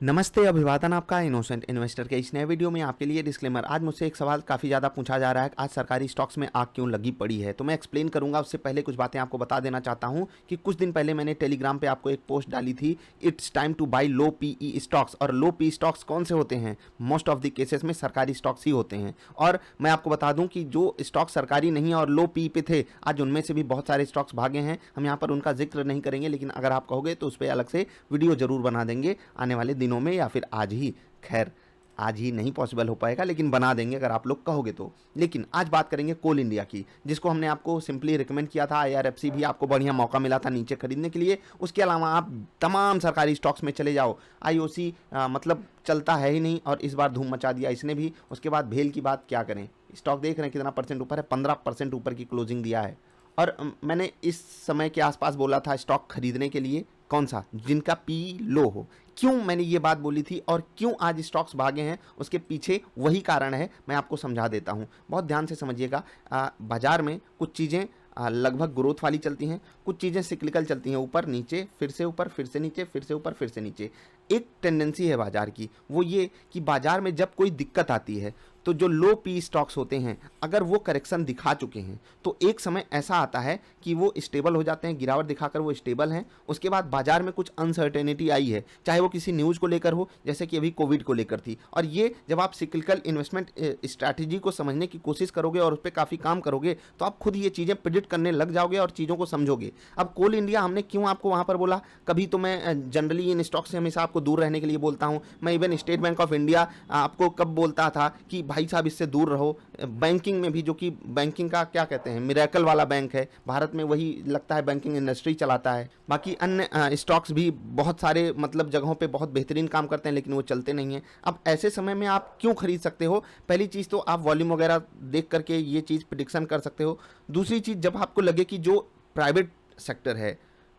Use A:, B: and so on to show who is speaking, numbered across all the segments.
A: नमस्ते, अभिवादन आपका इनोसेंट इन्वेस्टर के इस नए वीडियो में आपके लिए डिस्क्लेमर। आज मुझसे एक सवाल काफ़ी ज़्यादा पूछा जा रहा है, आज सरकारी स्टॉक्स में आग क्यों लगी पड़ी है। तो मैं एक्सप्लेन करूंगा, उससे पहले कुछ बातें आपको बता देना चाहता हूं कि कुछ दिन पहले मैंने टेलीग्राम पे आपको एक पोस्ट डाली थी, it's time to buy low PE stocks. और लो पी स्टॉक्स कौन से होते हैं? मोस्ट ऑफ द केसेस में सरकारी स्टॉक्स ही होते हैं। और मैं आपको बता दूं कि जो स्टॉक्स सरकारी नहीं और लो पी पे थे, आज उनमें से भी बहुत सारे स्टॉक्स भागे हैं। हम यहाँ पर उनका जिक्र नहीं करेंगे, लेकिन अगर आप कहोगे तो उस पर अलग से वीडियो जरूर बना देंगे आने वाले दिनों में, या फिर आज ही। खैर, आज ही नहीं पॉसिबल हो पाएगा, लेकिन बना देंगे अगर आप लोग कहोगे तो। लेकिन आज बात करेंगे कोल इंडिया की, जिसको हमने आपको सिंपली रिकमेंड किया था। आईआरएफसी भी आपको बढ़िया मौका मिला था नीचे खरीदने के लिए। उसके अलावा आप तमाम सरकारी स्टॉक्स में चले जाओ, आईओसी मतलब चलता है ही नहीं, और इस बार धूम मचा दिया इसने भी। उसके बाद भेल की बात क्या करें, स्टॉक देख रहे हैं कितना परसेंट ऊपर है, 15% ऊपर की क्लोजिंग दिया है। और मैंने इस समय के आसपास बोला था स्टॉक खरीदने के लिए, कौन सा? जिनका पी लो हो। क्यों मैंने ये बात बोली थी और क्यों आज स्टॉक्स भागे हैं, उसके पीछे वही कारण है, मैं आपको समझा देता हूँ। बहुत ध्यान से समझिएगा। बाजार में कुछ चीज़ें लगभग ग्रोथ वाली चलती हैं, कुछ चीज़ें सिक्लिकल चलती हैं, ऊपर नीचे, फिर से ऊपर, फिर से नीचे, फिर से ऊपर, फिर से नीचे। एक टेंडेंसी है बाजार की, वो ये कि बाजार में जब कोई दिक्कत आती है तो जो लो पी स्टॉक्स होते हैं, अगर वो करेक्शन दिखा चुके हैं तो एक समय ऐसा आता है कि वो स्टेबल हो जाते हैं, गिरावट दिखाकर वो स्टेबल हैं। उसके बाद बाजार में कुछ अनसर्टेनिटी आई है, चाहे वो किसी न्यूज़ को लेकर हो, जैसे कि अभी कोविड को लेकर थी। और ये जब आप सिक्लिकल इन्वेस्टमेंट स्ट्रैटेजी को समझने की कोशिश करोगे और उस पर काफ़ी काम करोगे, तो आप खुद ये चीज़ें प्रिडिक्ट करने लग जाओगे और चीज़ों को समझोगे। अब कोल इंडिया हमने क्यों आपको वहाँ पर बोला? कभी तो मैं जनरली इन स्टॉक से हमेशा आपको दूर रहने के लिए बोलता हूँ। मैं even state bank of India आपको कब बोलता था कि भाई साहब इससे दूर रहो। बैंकिंग में भी, जो कि बैंकिंग का क्या कहते हैं, मिरेकल वाला बैंक है भारत में, वही लगता है बैंकिंग इंडस्ट्री चलाता है। बाकी अन्य स्टॉक्स भी बहुत सारे मतलब जगहों पे बहुत बेहतरीन काम करते हैं, लेकिन वो चलते नहीं हैं। अब ऐसे समय में आप क्यों खरीद सकते हो? पहली चीज़ तो आप वॉल्यूम वगैरह देख करके ये चीज़ प्रिडिक्शन कर सकते हो। दूसरी चीज़, जब आपको लगे कि जो प्राइवेट सेक्टर है,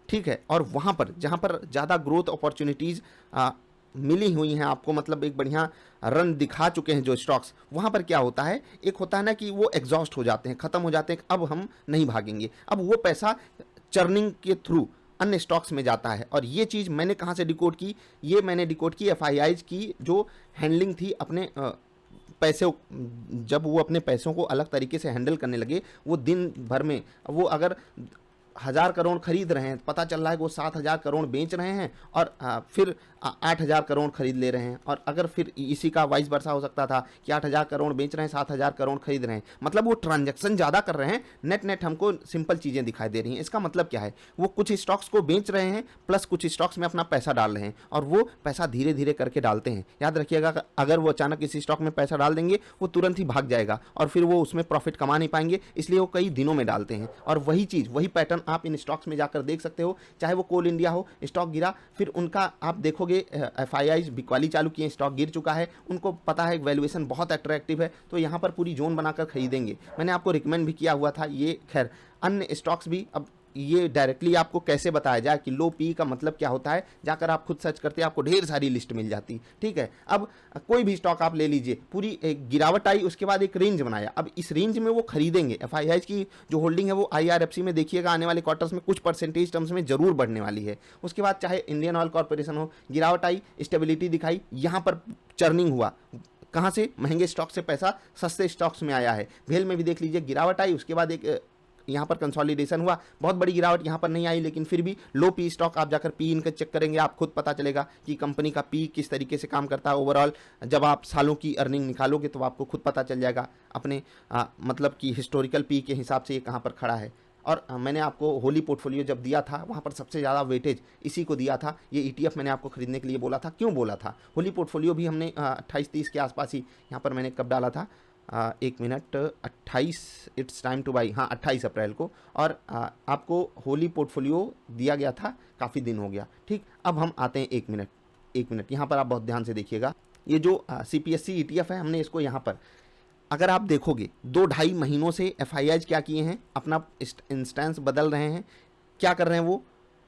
A: ठीक है, और वहाँ पर जहाँ पर ज़्यादा ग्रोथ अपॉर्चुनिटीज़ मिली हुई हैं आपको, मतलब एक बढ़िया रन दिखा चुके हैं जो स्टॉक्स, वहाँ पर क्या होता है, एक होता है ना कि वो एग्जॉस्ट हो जाते हैं, ख़त्म हो जाते हैं, अब हम नहीं भागेंगे। अब वो पैसा चर्निंग के थ्रू अन्य स्टॉक्स में जाता है। और ये चीज़ मैंने कहाँ से डिकोड की? ये मैंने डिकोड की एफआईआईज की जो हैंडलिंग थी अपने पैसे। जब वो अपने पैसों को अलग तरीके से हैंडल करने लगे, वो दिन भर में वो अगर 1000 करोड़ खरीद रहे हैं, पता चल रहा है कि वो 7000 करोड़ बेच रहे हैं, और फिर 8000 करोड़ खरीद ले रहे हैं। और अगर फिर इसी का वाइस वर्सा हो सकता था कि 8000 करोड़ बेच रहे हैं, 7000 करोड़ खरीद रहे हैं, मतलब वो ट्रांजैक्शन ज़्यादा कर रहे हैं। नेट नेट हमको सिंपल चीज़ें दिखाई दे रही हैं। इसका मतलब क्या है? वो कुछ स्टॉक्स को बेच रहे हैं, प्लस कुछ स्टॉक्स में अपना पैसा डाल रहे हैं, और वो पैसा धीरे धीरे करके डालते हैं। याद रखिएगा, अगर वो अचानक किसी स्टॉक में पैसा डाल देंगे, वो तुरंत ही भाग जाएगा और फिर वो उसमें प्रॉफिट कमा नहीं पाएंगे, इसलिए वो कई दिनों में डालते हैं। और वही चीज़, वही पैटर्न आप इन स्टॉक्स में जाकर देख सकते हो। चाहे वो कोल इंडिया हो, स्टॉक गिरा, फिर उनका आप देखोगे एफआईआईज बिकवाली चालू किए, स्टॉक गिर चुका है, उनको पता है वैल्यूएशन बहुत अट्रैक्टिव है, तो यहाँ पर पूरी जोन बनाकर खरीदेंगे। मैंने आपको रिकमेंड भी किया हुआ था ये। खैर, अन्य स्टॉक्स भी, अब ये डायरेक्टली आपको कैसे बताया जाए कि लो पी का मतलब क्या होता है, जाकर आप खुद सर्च करते हैं, आपको ढेर सारी लिस्ट मिल जाती। ठीक है, अब कोई भी स्टॉक आप ले लीजिए, पूरी एक गिरावट आई, उसके बाद एक रेंज बनाया, अब इस रेंज में वो खरीदेंगे। एफआईआईज की जो होल्डिंग है वो आईआरएफसी में देखिएगा आने वाले क्वार्टर्स में कुछ परसेंटेज टर्म्स में जरूर बढ़ने वाली है। उसके बाद चाहे इंडियन ऑयल कॉर्पोरेशन हो, गिरावट आई, स्टेबिलिटी दिखाई, यहाँ पर चर्निंग हुआ। कहाँ से? महंगे स्टॉक से पैसा सस्ते स्टॉक्स में आया है। भेल में भी देख लीजिए, गिरावट आई, उसके बाद एक यहाँ पर कंसोलिडेशन हुआ। बहुत बड़ी गिरावट यहाँ पर नहीं आई, लेकिन फिर भी लो पी स्टॉक, आप जाकर पी इनका चेक करेंगे, आप खुद पता चलेगा कि कंपनी का पी किस तरीके से काम करता है ओवरऑल। जब आप सालों की अर्निंग निकालोगे तो आपको खुद पता चल जाएगा अपने मतलब कि हिस्टोरिकल पी के हिसाब से ये कहाँ पर खड़ा है। और मैंने आपको होली पोर्टफोलियो जब दिया था, वहाँ पर सबसे ज़्यादा वेटेज इसी को दिया था। ये ईटीएफ मैंने आपको खरीदने के लिए बोला था। क्यों बोला था? होली पोर्टफोलियो भी हमने 28-30 के आसपास ही, यहाँ पर मैंने कब डाला था, 1 minute, 28, it's time to by, हाँ 28 अप्रैल को। और आपको होली पोर्टफोलियो दिया गया था, काफ़ी दिन हो गया। ठीक, अब हम आते हैं 1 मिनट, यहाँ पर आप बहुत ध्यान से देखिएगा। ये जो CPSE ETF है, हमने इसको यहाँ पर, अगर आप देखोगे 2-2.5 महीनों से एफआईआईज क्या किए हैं, अपना इंस्टेंस बदल रहे हैं। क्या कर रहे हैं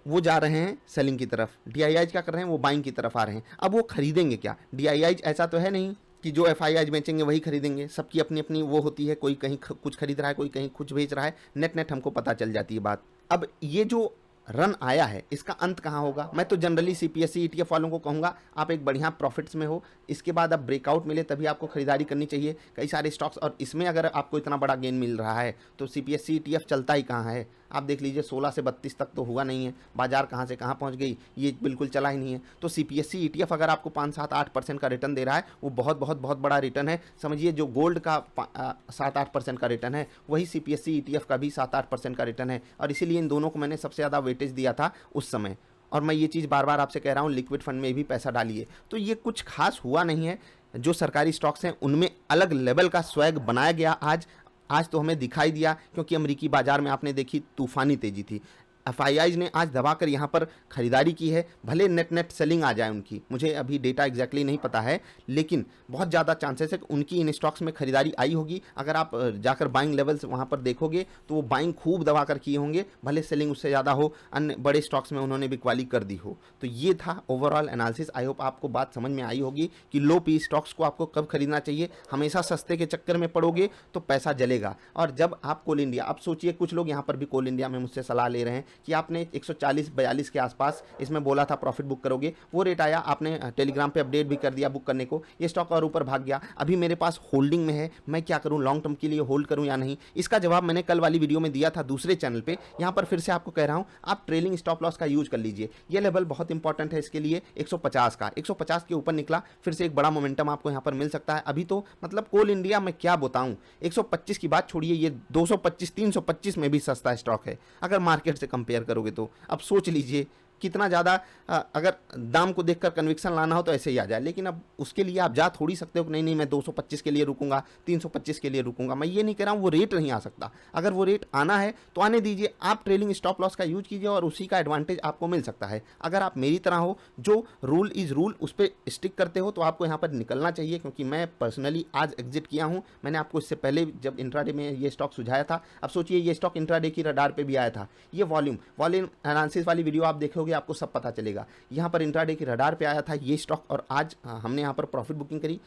A: वो जा रहे हैं सेलिंग की तरफ। डीआईआईज क्या कर रहे हैं? वो बाइंग की तरफ आ रहे हैं। अब वो खरीदेंगे क्या? डीआईआईज ऐसा तो है नहीं कि जो एफआईआईज बेचेंगे वही खरीदेंगे। सबकी अपनी अपनी वो होती है, कोई कहीं कुछ खरीद रहा है, कोई कहीं कुछ बेच रहा है, नेट नेट हमको पता चल जाती है बात। अब ये जो रन आया है, इसका अंत कहाँ होगा? मैं तो जनरली सीपीएसई ईटीएफ वालों को कहूँगा आप एक बढ़िया प्रॉफिट्स में हो, इसके बाद अब ब्रेकआउट मिले तभी आपको खरीदारी करनी चाहिए कई सारे स्टॉक्स। और इसमें अगर आपको इतना बड़ा गेन मिल रहा है तो सीपीएसई ईटीएफ चलता ही कहाँ है? आप देख लीजिए 16 से 32 तक तो हुआ नहीं है, बाजार कहाँ से कहाँ पहुँच गई, ये बिल्कुल चला ही नहीं है। तो सीपीएसई ईटीएफ अगर आपको 5-7-8% का रिटर्न दे रहा है वो बहुत बहुत बहुत बड़ा रिटर्न है। समझिए जो गोल्ड का 7-8% का रिटर्न है वही सीपीएसई ईटीएफ का भी 7-8% का रिटर्न है। और इसीलिए इन दोनों को मैंने सबसे ज़्यादा वेटेज दिया था उस समय। और मैं ये चीज़ बार बार आपसे कह रहा हूँ, लिक्विड फंड में भी पैसा डालिए। तो ये कुछ खास हुआ नहीं है, जो सरकारी स्टॉक्स हैं उनमें अलग लेवल का स्वैग बनाया गया आज तो हमें दिखाई दिया, क्योंकि अमेरिकी बाजार में आपने देखी तूफानी तेजी थी। एफआईआईज ने आज दबाकर यहाँ पर खरीदारी की है, भले नेट सेलिंग आ जाए उनकी, मुझे अभी डेटा एग्जैक्टली नहीं पता है, लेकिन बहुत ज़्यादा चांसेस है कि उनकी इन स्टॉक्स में खरीदारी आई होगी। अगर आप जाकर बाइंग लेवल्स वहाँ पर देखोगे तो वो बाइंग खूब दबाकर किए होंगे, भले सेलिंग उससे ज़्यादा हो, अन्य बड़े स्टॉक्स में उन्होंने बिकवाली कर दी हो। तो ये था ओवरऑल एनालिसिस। आई होप आपको बात समझ में आई होगी कि लो पी स्टॉक्स को आपको कब खरीदना चाहिए। हमेशा सस्ते के चक्कर में पड़ोगे तो पैसा जलेगा। और जब आप कोल इंडिया, आप सोचिए कुछ लोग यहाँ पर भी कोल इंडिया में मुझसे सलाह ले रहे हैं कि आपने 140-42 के आसपास इसमें बोला था प्रॉफिट बुक करोगे, वो रेट आया, आपने टेलीग्राम पे अपडेट भी कर दिया बुक करने को, ये स्टॉक और ऊपर भाग गया, अभी मेरे पास होल्डिंग में है, मैं क्या करूं, लॉन्ग टर्म के लिए होल्ड करूं या नहीं? इसका जवाब मैंने कल वाली वीडियो में दिया था दूसरे चैनल पे, यहाँ पर फिर से आपको कह रहा हूँ, आप ट्रेलिंग स्टॉप लॉस का यूज कर लीजिए। ये लेवल बहुत इंपॉर्टेंट है इसके लिए 150 का, 150 के ऊपर निकला फिर से एक बड़ा मोमेंटम आपको यहाँ पर मिल सकता है। अभी तो मतलब कोल इंडिया में क्या बताऊँ, 125 की बात छोड़िए, ये 225-325 में भी सस्ता स्टॉक है अगर मार्केट से कंपेयर करोगे तो। अब सोच लीजिए कितना ज़्यादा, अगर दाम को देखकर कन्विक्शन लाना हो तो ऐसे ही आ जाए, लेकिन अब उसके लिए आप जा थोड़ी सकते हो कि नहीं मैं 225 के लिए रुकूंगा, 325 के लिए रुकूंगा। मैं ये नहीं कह रहा हूँ वो रेट नहीं आ सकता, अगर वो रेट आना है तो आने दीजिए, आप ट्रेलिंग स्टॉप लॉस का यूज कीजिए और उसी का एडवांटेज आपको मिल सकता है। अगर आप मेरी तरह हो जो रूल इज़ रूल उस पर स्टिक करते हो तो आपको यहाँ पर निकलना चाहिए, क्योंकि मैं पर्सनली आज एग्जिट किया हूँ। मैंने आपको इससे पहले जब इंट्राडे में ये स्टॉक सुझाया था, अब सोचिए ये स्टॉक इंट्राडे की रडार पर भी आया था। ये वॉल्यूम एनालिसिस वाली वीडियो आप देखोगे आपको सब पता चलेगा, यहाँ पर इंट्राडे की रडार पे आया था ये स्टॉक और आज हमने यहाँ पर प्रॉफिट बुकिंग करी।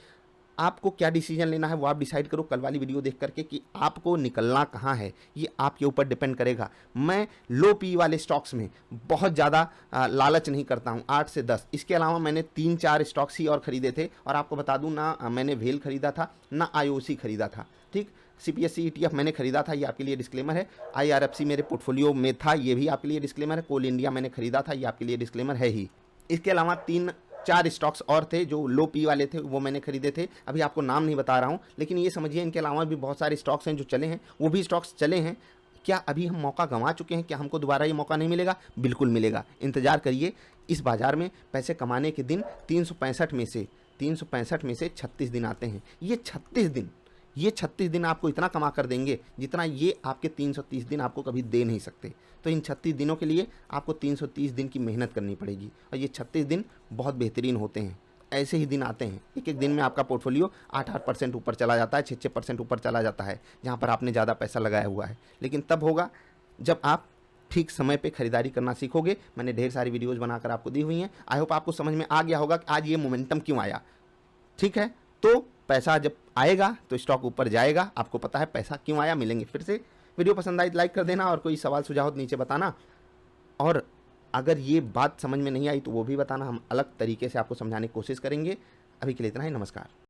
A: आपको क्या डिसीजन लेना है वो आप डिसाइड करो कल वाली वीडियो देख करके कि आपको निकलना कहाँ है, ये आपके ऊपर डिपेंड करेगा। मैं लो पी वाले स्टॉक्स में बहुत ज़्यादा लालच नहीं करता हूँ, 8 से 10। इसके अलावा मैंने 3-4 स्टॉक्स ही और ख़रीदे थे, और आपको बता दूँ ना मैंने वेल खरीदा था ना आईओसी खरीदा था, ठीक। सीपीएसई ईटीएफ मैंने खरीदा था, ये आपके लिए डिस्क्लेमर है। आईआरएफसी मेरे पोर्टफोलियो में था, ये भी आपके लिए डिस्क्लेमर है। कोल इंडिया मैंने खरीदा था, ये आपके लिए डिस्क्लेमर है ही। इसके अलावा 3-4 स्टॉक्स और थे जो लो पी वाले थे, वो मैंने खरीदे थे, अभी आपको नाम नहीं बता रहा हूँ, लेकिन ये समझिए इनके अलावा भी बहुत सारे स्टॉक्स हैं जो चले हैं, वो भी स्टॉक्स चले हैं। क्या अभी हम मौका गंवा चुके हैं? क्या हमको दोबारा ये मौका नहीं मिलेगा? बिल्कुल मिलेगा, इंतजार करिए। इस बाजार में पैसे कमाने के दिन 365 में से 36 दिन आते हैं। ये 36 दिन आपको इतना कमा कर देंगे जितना ये आपके 330 दिन आपको कभी दे नहीं सकते। तो इन 36 दिनों के लिए आपको 330 दिन की मेहनत करनी पड़ेगी, और ये 36 दिन बहुत बेहतरीन होते हैं। ऐसे ही दिन आते हैं, एक एक दिन में आपका पोर्टफोलियो 8-8% ऊपर चला जाता है, 6-6% ऊपर चला जाता है, जहाँ पर आपने ज़्यादा पैसा लगाया हुआ है। लेकिन तब होगा जब आप ठीक समय पे खरीदारी करना सीखोगे। मैंने ढेर सारी वीडियोज़ बनाकर आपको दी हुई हैं, आई होप आपको समझ में आ गया होगा कि आज ये मोमेंटम क्यों आया, ठीक है। तो पैसा जब आएगा तो स्टॉक ऊपर जाएगा, आपको पता है पैसा क्यों आया। मिलेंगे फिर से। वीडियो पसंद आई तो लाइक कर देना, और कोई सवाल सुझाव तो नीचे बताना, और अगर ये बात समझ में नहीं आई तो वो भी बताना, हम अलग तरीके से आपको समझाने की कोशिश करेंगे। अभी के लिए इतना ही, नमस्कार।